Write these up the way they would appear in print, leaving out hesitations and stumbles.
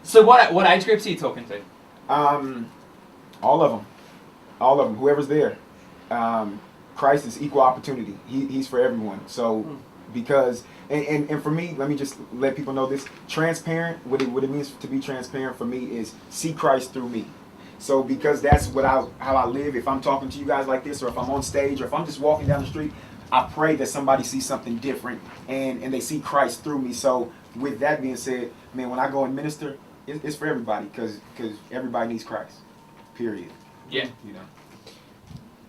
So what age groups are you talking to? All of them. All of them. Whoever's there. Christ is equal opportunity. He's for everyone. So because and for me, let me just let people know this. Transparent, what it means to be transparent for me is see Christ through me. So because that's how I live. If I'm talking to you guys like this, or if I'm on stage, or if I'm just walking down the street, I pray that somebody sees something different and they see Christ through me. So with that being said, man, when I go and minister, it's for everybody because everybody needs Christ. Period. Yeah. You know.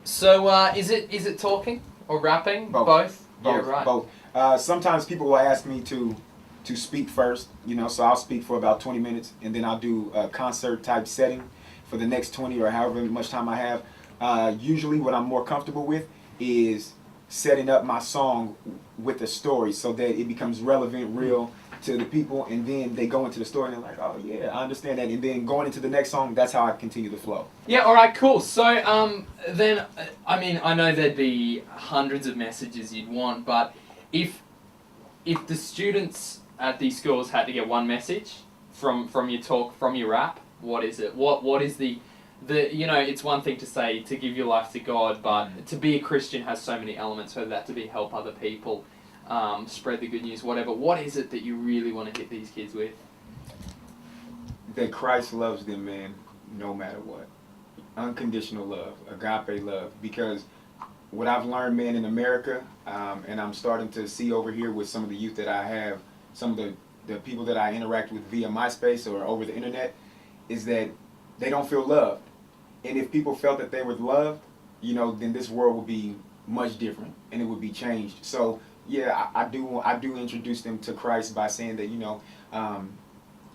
So is it talking or rapping? Both. Yeah, right. Both. Sometimes people will ask me to speak first, so I'll speak for about 20 minutes, and then I'll do a concert type setting for the next 20 or however much time I have. Usually what I'm more comfortable with is setting up my song with a story so that it becomes relevant, real to the people, and then they go into the story and they're like, oh yeah, I understand that, and then going into the next song, that's how I continue the flow. Yeah, alright, cool. So then, I mean, I know there'd be hundreds of messages you'd want, but if the students at these schools had to get one message from your talk, from your rap, what is it? What is the it's one thing to say to give your life to God, but to be a Christian has so many elements, whether that to be help other people, spread the good news, whatever. What is it that you really want to hit these kids with? That Christ loves them, man, no matter what. Unconditional love, agape love. Because what I've learned, man, in America, and I'm starting to see over here with some of the youth that I have, some of the people that I interact with via MySpace or over the internet, is that they don't feel loved. And if people felt that they were loved, then this world would be much different and it would be changed. So yeah, I do introduce them to Christ by saying that,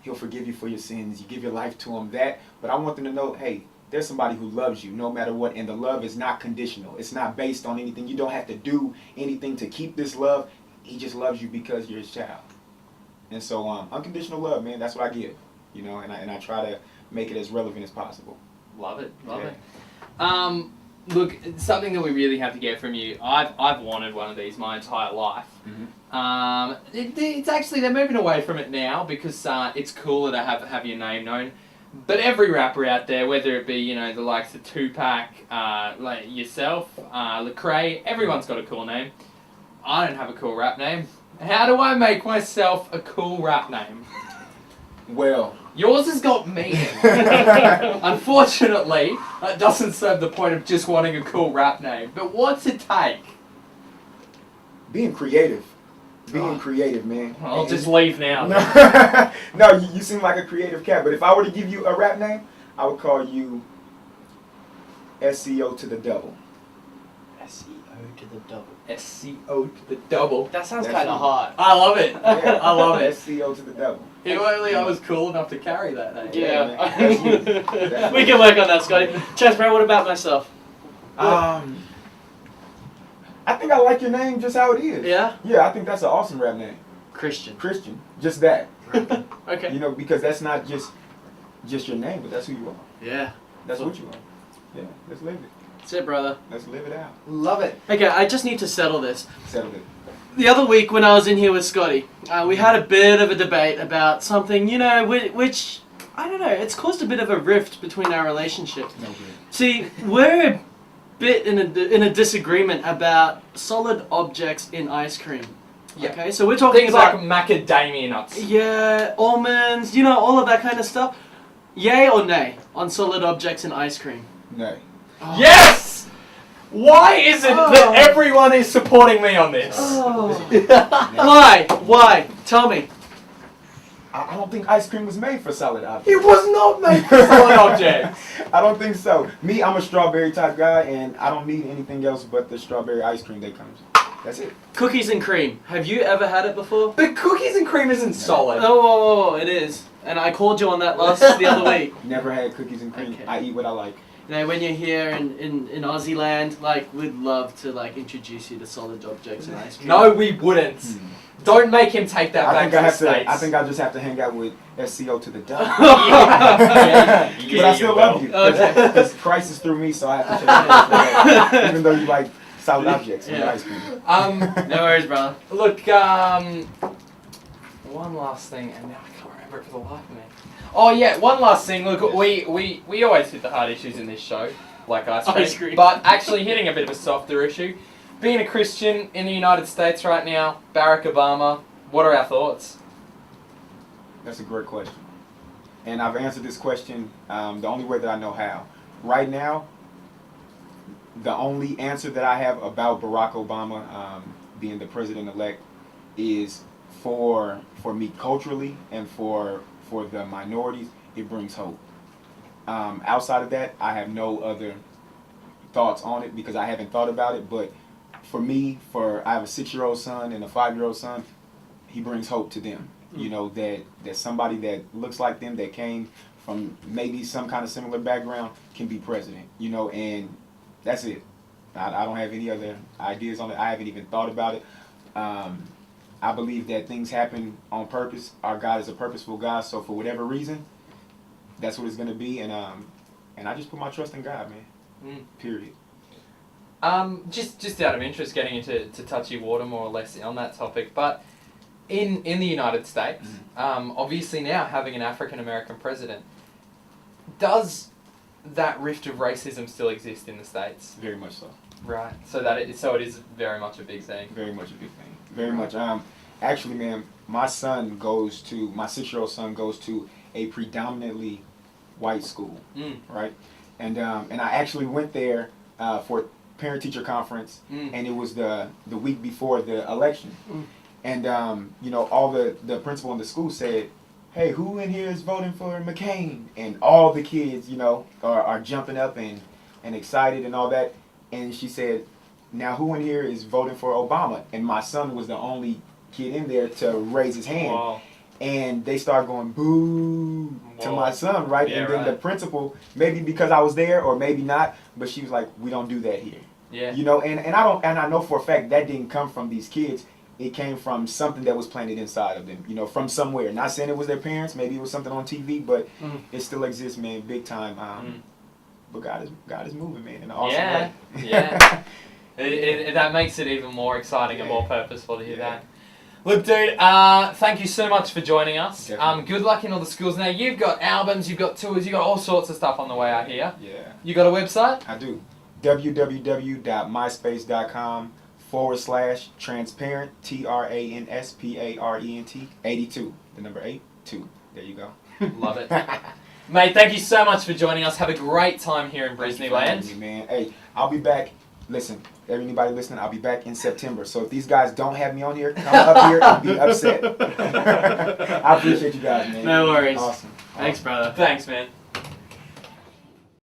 He'll forgive you for your sins. You give your life to Him. But I want them to know, hey, there's somebody who loves you no matter what, and the love is not conditional. It's not based on anything. You don't have to do anything to keep this love. He just loves you because you're His child. And so unconditional love, man, that's what I give. And I try to make it as relevant as possible. Love it. Look, something that we really have to get from you. I've wanted one of these my entire life. Mm-hmm. It's actually, they're moving away from it now because it's cooler to have your name known. But every rapper out there, whether it be the likes of Tupac, like yourself, Lecrae, everyone's got a cool name. I don't have a cool rap name. How do I make myself a cool rap name? Well, yours has got meaning. Unfortunately, that doesn't serve the point of just wanting a cool rap name. But what's it take? Being creative. Being creative, man. I'll just leave now. No, you seem like a creative cat. But if I were to give you a rap name, I would call you SCO to the double. SEO to the double. SCO to the double. That sounds That's kind of it. hard. I love it. Yeah. I love it. SCO to the double. If only I was cool enough to carry that name. Yeah. man. That's We can work on that, Scotty. Chess, bro, what about myself? I think I like your name just how it is. Yeah? Yeah, I think that's an awesome rap name. Christian. Christian. Just that. Okay. Because that's not just your name, but that's who you are. Yeah. That's what you are. Yeah, let's live it. That's it, brother. Let's live it out. Love it. Okay, I just need to settle this. Settle it. The other week when I was in here with Scotty, we had a bit of a debate about something, which, I don't know, it's caused a bit of a rift between our relationship. No good. See, we're a bit in a disagreement about solid objects in ice cream. Yeah. Okay, so we're talking Things about... like macadamia nuts. Yeah, almonds, all of that kind of stuff. Yay or nay on solid objects in ice cream? No. Oh. Yes! Why is it that everyone is supporting me on this? Oh. Why? Tell me. I don't think ice cream was made for solid objects. It was not made for solid objects. I don't think so. Me, I'm a strawberry type guy, and I don't need anything else but the strawberry ice cream that comes. That's it. Cookies and cream. Have you ever had it before? But cookies and cream isn't solid. Oh, it is. And I called you on that the other week. Never had cookies and cream. Okay. I eat what I like. When you're here in Aussie land, we'd love to introduce you to solid objects in ice cream. No, we wouldn't. Don't make him take that back to the States. I think I just have to hang out with SCO to the double. Yeah, But I still love you. Okay. Because Christ is through me, so I have to show you. Even though you like solid objects in Yeah. ice cream. No worries, brother. Look, one last thing, and now I can't remember remember it for the life of me. Oh yeah, one last thing. Look, we always hit the hard issues in this show, like ice Ice cream. cream. But actually hitting a bit of a softer issue. Being a Christian in the United States right now, Barack Obama, what are our thoughts? That's a great question. And I've answered this question the only way that I know how. Right now, the only answer that I have about Barack Obama being the president-elect is for me culturally and for the minorities, it brings hope. Outside of that, I have no other thoughts on it because I haven't thought about it. But for me, I have a 6-year-old son and a 5-year-old son, he brings hope to them. You know, that somebody that looks like them, that came from maybe some kind of similar background, can be president. You know, and that's it. I don't have any other ideas on it. I haven't even thought about it. I believe that things happen on purpose. Our God is a purposeful God, so for whatever reason, that's what it's going to be. And I just put my trust in God, man. Period. Just out of interest, getting into touchy water more or less on that topic, but in the United States, obviously now having an African American president, does that rift of racism still exist in the States? Very much so. Right. So it is very much a big thing. Very much a big thing. Very much. Actually, man, my 6-year-old son goes to a predominantly white school, right? And I actually went there for a parent-teacher conference, and it was the week before the election. And you know, all the principal in the school said, "Hey, who in here is voting for McCain?" And all the kids, you know, are jumping up and excited and all that. And she said, "Now who in here is voting for Obama?" And my son was the only kid in there to raise his hand. Wow. And they started going boo to Whoa. my son, right? Yeah, and then right. the principal, maybe because I was there or maybe not, but she was like, "We don't do that here." Yeah. You know, and I know for a fact that didn't come from these kids. It came from something that was planted inside of them, you know, from somewhere. Not saying it was their parents, maybe it was something on TV, but it still exists, man, big time. But God is moving, man, in an awesome way. Yeah. That makes it even more exciting and more purposeful to hear that. Look, dude, thank you so much for joining us. Good luck in all the schools. Now, you've got albums, you've got tours, you've got all sorts of stuff on the way out here. Yeah. You got a website? I do. www.myspace.com/transparent, TRANSPARENT 82. The number 82. There you go. Love it. Mate, thank you so much for joining us. Have a great time here in Thank you Brisney for having Land. me, man. Hey, I'll be back. Listen, anybody listening, I'll be back in September. So if these guys don't have me on here, come up here and be upset. I appreciate you guys, man. No worries. Awesome. Thanks, brother. Thanks, man.